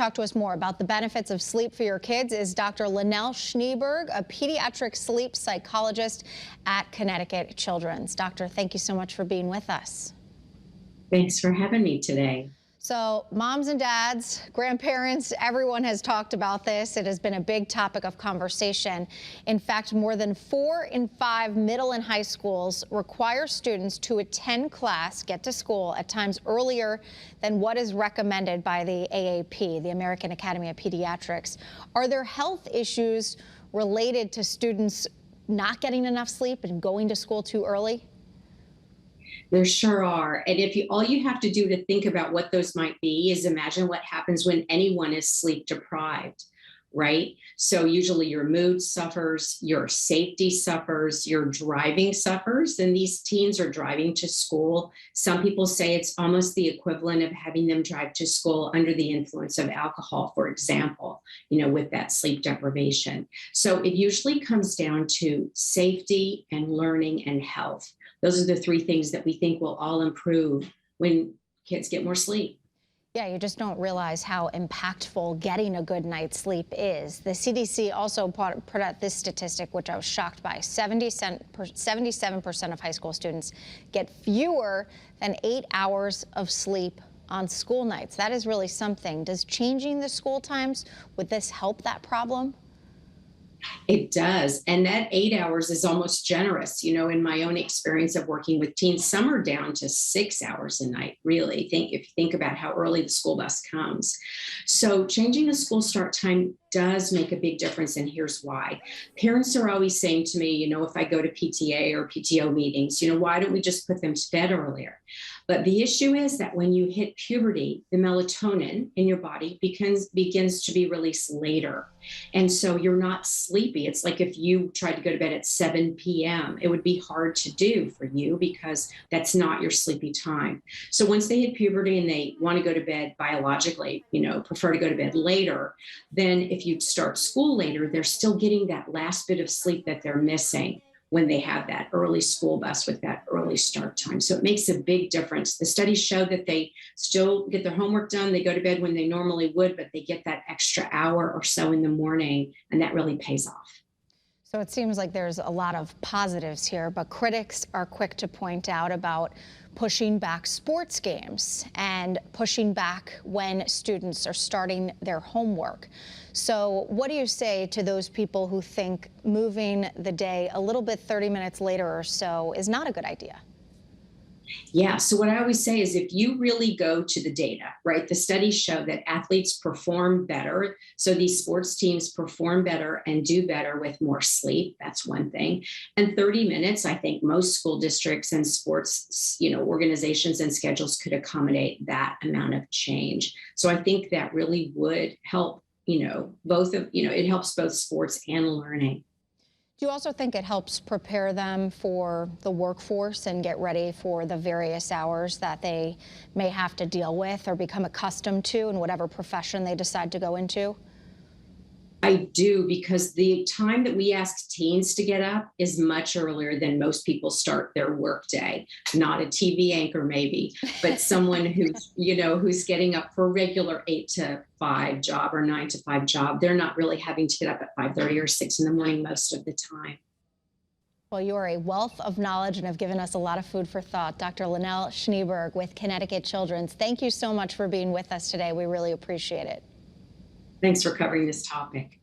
Talk to us more about the benefits of sleep for your kids is Dr. Linnell Schneeberg, a pediatric sleep psychologist at Connecticut Children's. Doctor, thank you so much for being with us. Thanks for having me today. So moms and dads, grandparents, everyone has talked about this. It has been a big topic of conversation. In fact, more than 4 in 5 middle and high schools require students to attend class, get to school at times earlier than what is recommended by the AAP, the American Academy of Pediatrics. Are there health issues related to students not getting enough sleep and going to school too early? There sure are. And if you all you have to do to think about what those might be is imagine what happens when anyone is sleep deprived, right? So usually your mood suffers, your safety suffers, your driving suffers, and these teens are driving to school. Some people say it's almost the equivalent of having them drive to school under the influence of alcohol, for example, with that sleep deprivation. So it usually comes down to safety and learning and health. Those are the 3 things that we think will all improve when kids get more sleep. Yeah, you just don't realize how impactful getting a good night's sleep is. The CDC also put out this statistic, which I was shocked by. 77% of high school students get fewer than 8 hours of sleep on school nights. That is really something. Does changing the school times, would this help that problem? It does. And that 8 hours is almost generous. In my own experience of working with teens, some are down to 6 hours a night, really. If you think about how early the school bus comes. So changing the school start time does make a big difference. And here's why. Parents are always saying to me, if I go to PTA or PTO meetings, why don't we just put them to bed earlier? But the issue is that when you hit puberty, the melatonin in your body begins to be released later. And so you're not sleepy. It's like if you tried to go to bed at 7 p.m., it would be hard to do for you because that's not your sleepy time. So once they hit puberty and they want to go to bed biologically, prefer to go to bed later, then if you start school later, they're still getting that last bit of sleep that they're missing when they have that early school bus with that early start time. So it makes a big difference. The studies show that they still get their homework done. They go to bed when they normally would, but they get that extra hour or so in the morning, and that really pays off. So it seems like there's a lot of positives here, but critics are quick to point out about pushing back sports games and pushing back when students are starting their homework. So what do you say to those people who think moving the day a little bit 30 minutes later or so is not a good idea? Yeah. So what I always say is if you really go to the data, right, the studies show that athletes perform better. So these sports teams perform better and do better with more sleep. That's one thing. And 30 minutes, I think most school districts and sports, organizations and schedules could accommodate that amount of change. So I think that really would help, it helps both sports and learning. Do you also think it helps prepare them for the workforce and get ready for the various hours that they may have to deal with or become accustomed to in whatever profession they decide to go into? I do, because the time that we ask teens to get up is much earlier than most people start their workday. Not a TV anchor, maybe, but someone who's getting up for a regular 8 to 5 job or 9 to 5 job. They're not really having to get up at 5:30 or 6 in the morning most of the time. Well, you are a wealth of knowledge and have given us a lot of food for thought. Dr. Linnell Schneeberg with Connecticut Children's. Thank you so much for being with us today. We really appreciate it. Thanks for covering this topic.